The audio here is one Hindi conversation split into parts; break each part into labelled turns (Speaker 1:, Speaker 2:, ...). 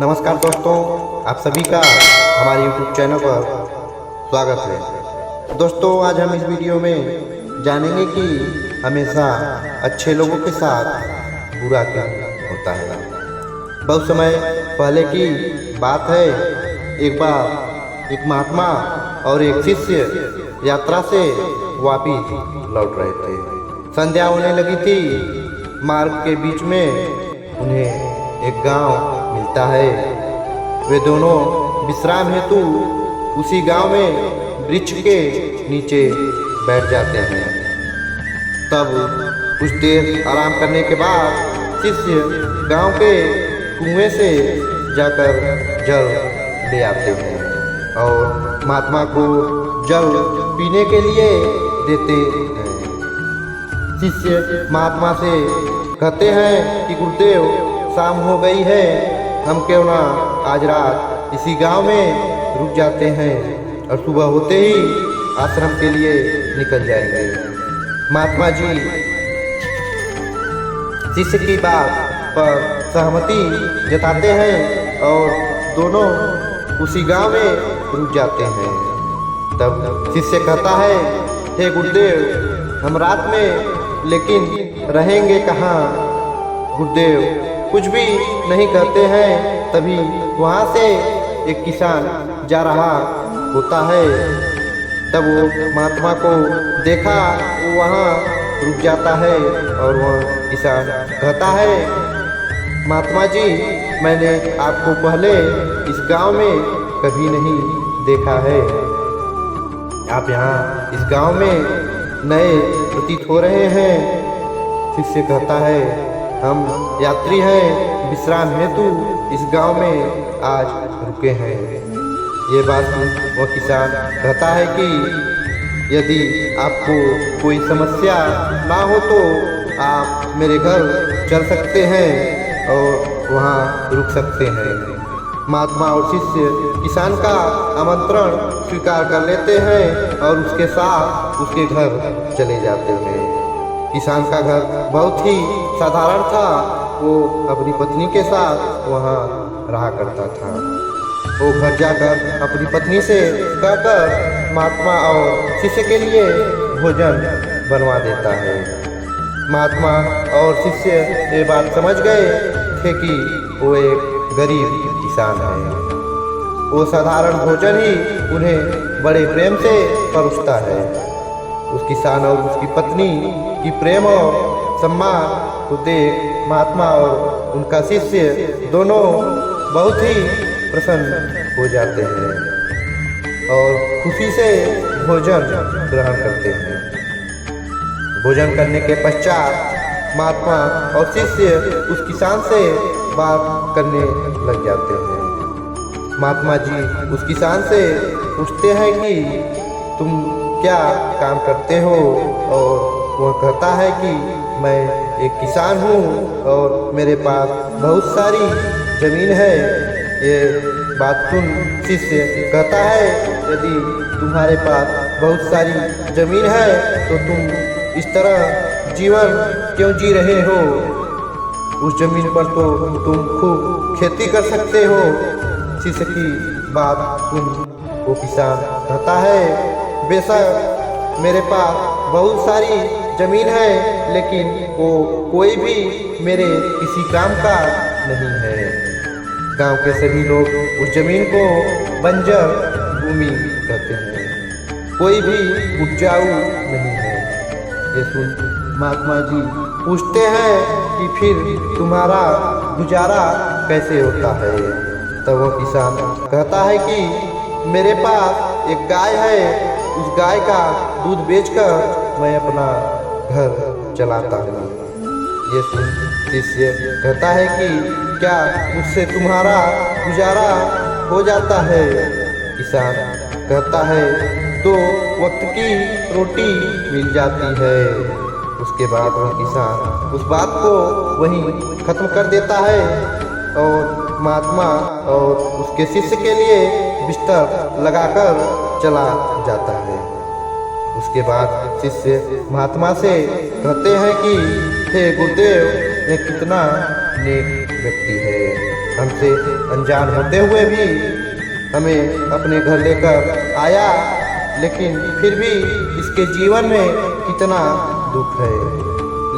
Speaker 1: नमस्कार दोस्तों, आप सभी का हमारे YouTube चैनल पर स्वागत है। दोस्तों, आज हम इस वीडियो में जानेंगे कि हमेशा अच्छे लोगों के साथ बुरा क्या होता है। बहुत समय पहले की बात है। एक बार एक महात्मा और एक शिष्य यात्रा से वापिस लौट रहे थे। संध्या होने लगी थी। मार्ग के बीच में उन्हें एक गांव मिलता है। वे दोनों विश्राम हेतु उसी गांव में वृक्ष के नीचे बैठ जाते हैं। तब कुछ देर आराम करने के बाद शिष्य गांव के कुएं से जाकर जल ले आते हैं और महात्मा को जल पीने के लिए देते हैं। शिष्य महात्मा से कहते हैं कि गुरुदेव, शाम हो गई है, हम क्यों ना आज रात इसी गांव में रुक जाते हैं और सुबह होते ही आश्रम के लिए निकल जाएंगे। महात्मा जी शिष्य की बात पर सहमति जताते हैं और दोनों उसी गांव में रुक जाते हैं। तब शिष्य कहता है, हे गुरुदेव, हम रात में लेकिन रहेंगे कहाँ? गुरुदेव कुछ भी नहीं कहते हैं। तभी वहाँ से एक किसान जा रहा होता है। तब वो महात्मा को देखा, वो वहाँ रुक जाता है और वह किसान कहता है, महात्मा जी, मैंने आपको पहले इस गांव में कभी नहीं देखा है। आप यहाँ इस गांव में नए प्रतीत हो रहे हैं। शिष्य कहता है, हम यात्री हैं, विश्राम हेतु इस गांव में आज रुके हैं। ये बात सुन वह किसान कहता है कि यदि आपको कोई समस्या ना हो तो आप मेरे घर चल सकते हैं और वहाँ रुक सकते हैं। महात्मा और शिष्य किसान का आमंत्रण स्वीकार कर लेते हैं और उसके साथ उसके घर चले जाते हैं। किसान का घर बहुत ही साधारण था। वो अपनी पत्नी के साथ वहाँ रहा करता था। वो घर जाकर अपनी पत्नी से कहकर महात्मा और शिष्य के लिए भोजन बनवा देता है। महात्मा और शिष्य ये बात समझ गए थे कि वो एक गरीब किसान है। वो साधारण भोजन ही उन्हें बड़े प्रेम से परोसता है। उस किसान और उसकी पत्नी की प्रेम और सम्मान को देख महात्मा और उनका शिष्य दोनों बहुत ही प्रसन्न हो जाते हैं और खुशी से भोजन ग्रहण करते हैं। भोजन करने के पश्चात महात्मा और शिष्य उस किसान से बात करने लग जाते हैं। महात्मा जी उस किसान से पूछते हैं कि तुम क्या काम करते हो? और वह कहता है कि मैं एक किसान हूँ और मेरे पास बहुत सारी ज़मीन है। ये बात सुन शिष्य कहता है, यदि तुम्हारे पास बहुत सारी ज़मीन है तो तुम इस तरह जीवन क्यों जी रहे हो? उस ज़मीन पर तो तुम खूब खेती कर सकते हो। शिष्य की बात सुन वो किसान कहता है, बेशक मेरे पास बहुत सारी ज़मीन है, लेकिन वो कोई भी मेरे किसी काम का नहीं है। गांव के सभी लोग उस ज़मीन को बंजर भूमि कहते हैं। कोई भी उपजाऊ नहीं है। ये सुन महात्मा जी पूछते हैं कि फिर तुम्हारा गुजारा कैसे होता है? तब वो किसान कहता है कि मेरे पास एक गाय है। उस गाय का दूध बेचकर मैं अपना घर चलाता हूँ। ये सुन शिष्य कहता है कि क्या उससे तुम्हारा गुजारा हो जाता है? किसान कहता है, तो वक्त की रोटी मिल जाती है। उसके बाद वह किसान उस बात को वहीं खत्म कर देता है और महात्मा और उसके शिष्य के लिए बिस्तर लगाकर चला जाता है। उसके बाद शिष्य महात्मा से कहते हैं कि हे गुरुदेव, ये कितना नेक व्यक्ति है। हमसे अनजान होते हुए भी हमें अपने घर लेकर आया, लेकिन फिर भी इसके जीवन में कितना दुख है,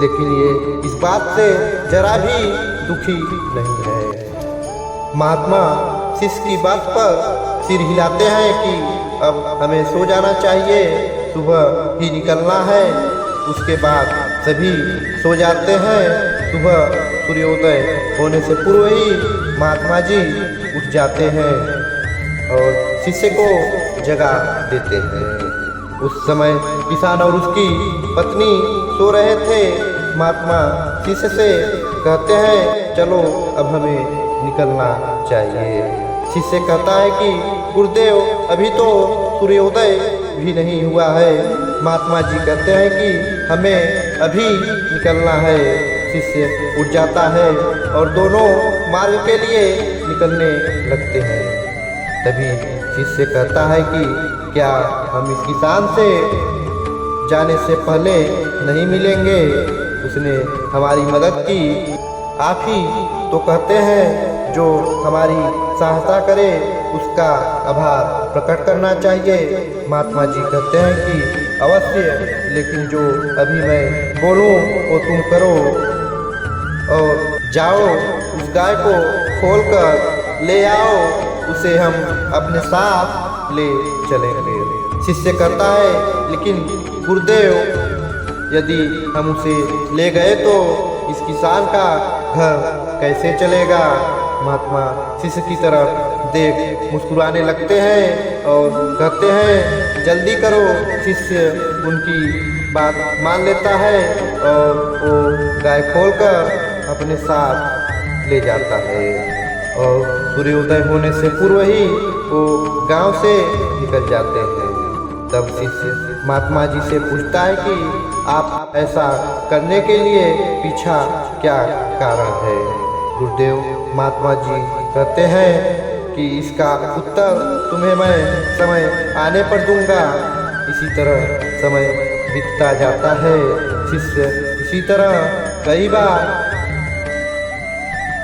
Speaker 1: लेकिन ये इस बात से जरा भी दुखी नहीं है। महात्मा शिष्य की बात पर सिर हिलाते हैं कि अब हमें सो जाना चाहिए, सुबह ही निकलना है। उसके बाद सभी सो जाते हैं। सुबह सूर्योदय होने से पूर्व ही महात्मा जी उठ जाते हैं और शिष्य को जगा देते हैं। उस समय किसान और उसकी पत्नी सो रहे थे। महात्मा शिष्य से कहते हैं, चलो अब हमें निकलना चाहिए। शिष्य कहता है कि गुरुदेव, अभी तो सूर्योदय भी नहीं हुआ है। महात्मा जी कहते हैं कि हमें अभी निकलना है। शिष्य उठ जाता है और दोनों मार्ग के लिए निकलने लगते हैं। तभी शिष्य कहता है कि क्या हम इस किसान से जाने से पहले नहीं मिलेंगे? उसने हमारी मदद की। आप ही तो कहते हैं जो हमारी सहायता करे उसका आभार प्रकट करना चाहिए। महात्मा जी कहते हैं कि अवश्य, लेकिन जो अभी मैं बोलूं वो तुम करो और जाओ उस गाय को खोलकर ले आओ, उसे हम अपने साथ ले चलेंगे। शिष्य कहता है, लेकिन गुरुदेव, यदि हम उसे ले गए तो इस किसान का घर कैसे चलेगा? महात्मा शिष्य की तरफ देख मुस्कुराने लगते हैं और कहते हैं, जल्दी करो। शिष्य उनकी बात मान लेता है और वो गाय खोलकर अपने साथ ले जाता है और सूर्योदय होने से पूर्व ही वो गांव से निकल जाते हैं। तब शिष्य महात्मा जी से पूछता है कि आप ऐसा करने के लिए पीछा क्या कारण है? गुरुदेव, महात्मा जी कहते हैं कि इसका उत्तर तुम्हें मैं समय आने पर दूंगा। इसी तरह समय बीतता जाता है। शिष्य इसी तरह कई बार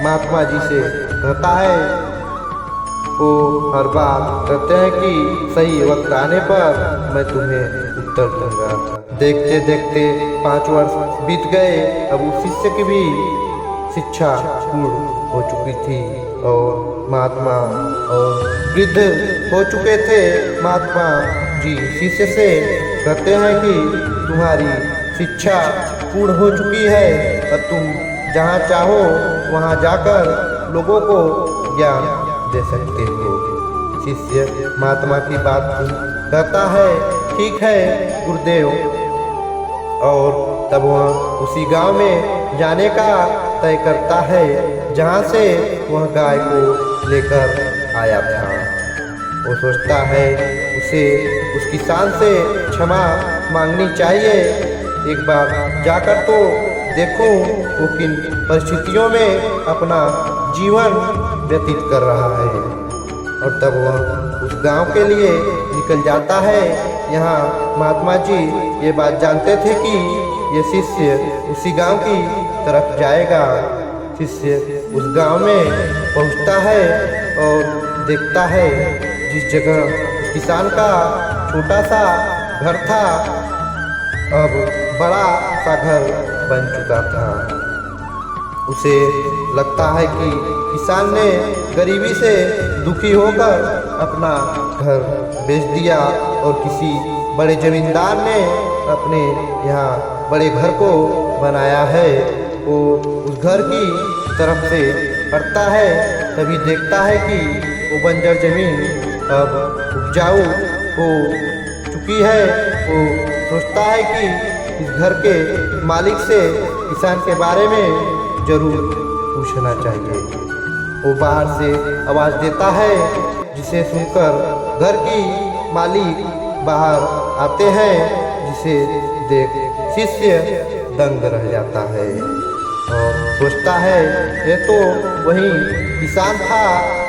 Speaker 1: महात्मा जी से कहता है। वो हर बार कहते हैं कि सही वक्त आने पर मैं तुम्हें उत्तर दूंगा। देखते देखते 5 वर्ष बीत गए। अब उस शिष्य की भी शिक्षा पूर्ण हो चुकी थी और महात्मा और वृद्ध हो चुके थे। महात्मा जी शिष्य से कहते हैं कि तुम्हारी शिक्षा पूर्ण हो चुकी है और तुम जहाँ चाहो वहाँ जाकर लोगों को ज्ञान दे सकते हो। शिष्य महात्मा की बात कहता है, ठीक है गुरुदेव, और तब वह उसी गांव में जाने का तय करता है जहां से वह गाय को लेकर आया था। वो सोचता है उसे उस किसान से क्षमा मांगनी चाहिए। एक बार जाकर तो देखूं वो किन परिस्थितियों में अपना जीवन व्यतीत कर रहा है। और तब वह उस गांव के लिए निकल जाता है। यहाँ महात्मा जी ये बात जानते थे कि ये शिष्य उसी गांव की तरफ जाएगा। शिष्य उस गांव में पहुंचता है और देखता है जिस जगह उस किसान का छोटा सा घर था, अब बड़ा सा घर बन चुका था। उसे लगता है कि किसान ने गरीबी से दुखी होकर अपना घर बेच दिया और किसी बड़े जमींदार ने अपने यहाँ बड़े घर को बनाया है। वो उस घर की तरफ से हटता है, तभी देखता है कि वो बंजर जमीन अब उपजाऊ हो चुकी है। वो सोचता है कि इस घर के मालिक से किसान के बारे में जरूर पूछना चाहिए। वो बाहर से आवाज़ देता है, जिसे सुनकर घर की मालिक बाहर आते हैं, जिसे देख शिष्य दंग रह जाता है और सोचता है ये तो वही किसान था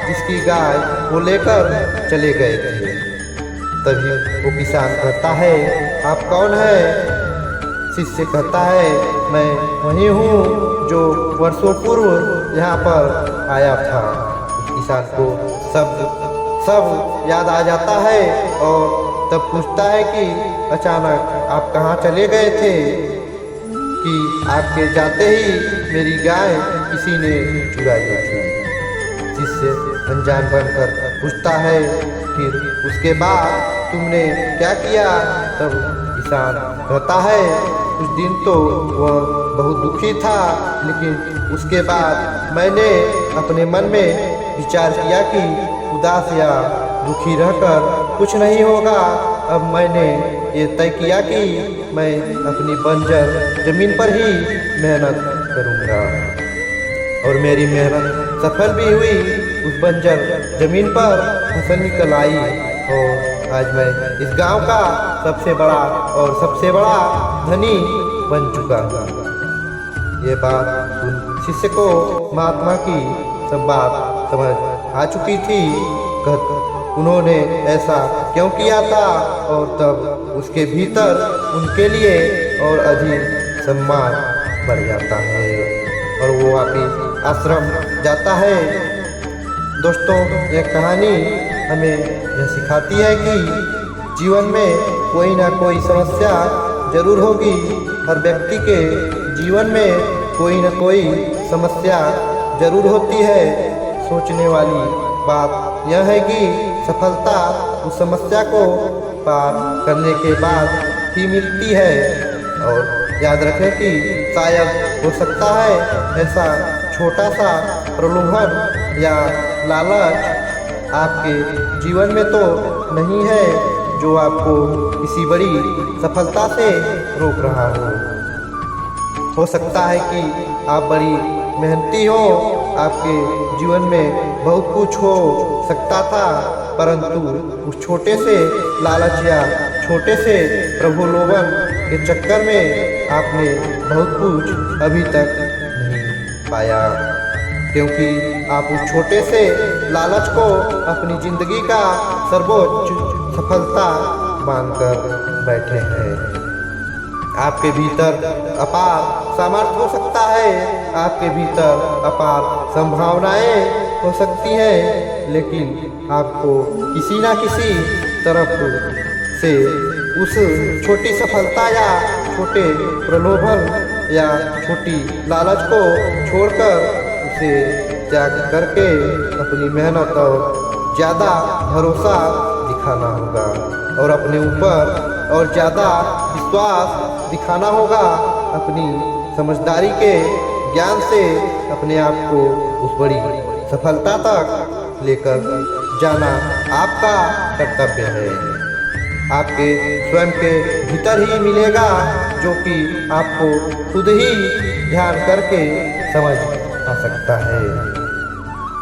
Speaker 1: जिसकी गाय वो लेकर चले गए थे। तभी वो किसान कहता है, आप कौन है? शिष्य कहता है, मैं वही हूँ जो वर्षों पूर्व यहाँ पर आया था। उस किसान को सब याद आ जाता है और तब पूछता है कि अचानक आप कहाँ चले गए थे कि आपके जाते ही मेरी गाय किसी ने चुरा ली थी। जिससे अनजान बनकर पूछता है फिर उसके बाद तुमने क्या किया। तब किसान कहता है उस दिन तो वह बहुत दुखी था, लेकिन उसके बाद मैंने अपने मन में विचार किया कि उदास या दुखी रहकर कुछ नहीं होगा। अब मैंने ये तय किया कि मैं अपनी बंजर जमीन पर ही मेहनत करूँगा और मेरी मेहनत सफल भी हुई। उस बंजर जमीन पर फसल निकल आई और आज मैं इस गांव का सबसे बड़ा और सबसे बड़ा धनी बन चुका हूँ। ये बात उन शिष्य को महात्मा की सब बात समझ आ चुकी थी। उन्होंने ऐसा क्यों किया था और तब उसके भीतर उनके लिए और अधिक सम्मान बढ़ जाता है और वो वापिस आश्रम जाता है। दोस्तों, यह कहानी हमें यह सिखाती है कि जीवन में कोई ना कोई समस्या जरूर होगी। हर व्यक्ति के जीवन में कोई ना कोई समस्या जरूर होती है। सोचने वाली बात यह है कि सफलता उस समस्या को पार करने के बाद ही मिलती है। और याद रखें कि शायद हो सकता है ऐसा छोटा सा प्रलोभन या लालच आपके जीवन में तो नहीं है जो आपको किसी बड़ी सफलता से रोक रहा हो सकता है कि आप बड़ी मेहनती हो, आपके जीवन में बहुत कुछ हो सकता था, परंतु उस छोटे से लालच या छोटे से प्रलोभन के चक्कर में आपने बहुत कुछ अभी तक नहीं पाया, क्योंकि आप उस छोटे से लालच को अपनी जिंदगी का सर्वोच्च सफलता मानकर बैठे हैं। आपके भीतर अपार सामर्थ्य हो सकता है, आपके भीतर अपार संभावनाएं हो सकती हैं, लेकिन आपको किसी ना किसी तरफ से उस छोटी सफलता या छोटे प्रलोभन या छोटी लालच को छोड़कर उसे त्याग करके अपनी मेहनत और ज़्यादा भरोसा दिखाना होगा और अपने ऊपर और ज़्यादा विश्वास दिखाना होगा। अपनी समझदारी के ज्ञान से अपने आप को उस बड़ी सफलता तक लेकर जाना आपका कर्तव्य है। आपके स्वयं के भीतर ही मिलेगा, जो कि आपको खुद ही ध्यान करके समझ आ सकता है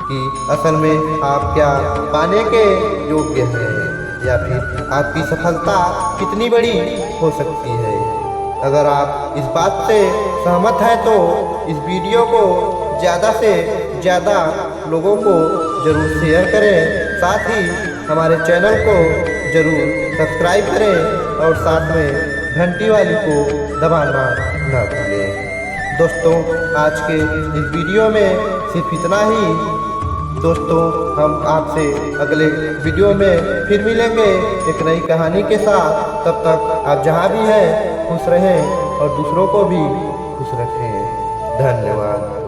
Speaker 1: कि असल में आप क्या पाने के योग्य हैं या फिर आपकी सफलता कितनी बड़ी हो सकती है। अगर आप इस बात से सहमत हैं तो इस वीडियो को ज़्यादा से ज़्यादा लोगों को ज़रूर शेयर करें, साथ ही हमारे चैनल को ज़रूर सब्सक्राइब करें और साथ में घंटी वाली को दबाना न भूलें। दोस्तों, आज के इस वीडियो में सिर्फ इतना ही। दोस्तों, हम आपसे अगले वीडियो में फिर मिलेंगे एक नई कहानी के साथ। तब तक आप जहाँ भी हैं खुश रहें और दूसरों को भी खुश रखें। धन्यवाद।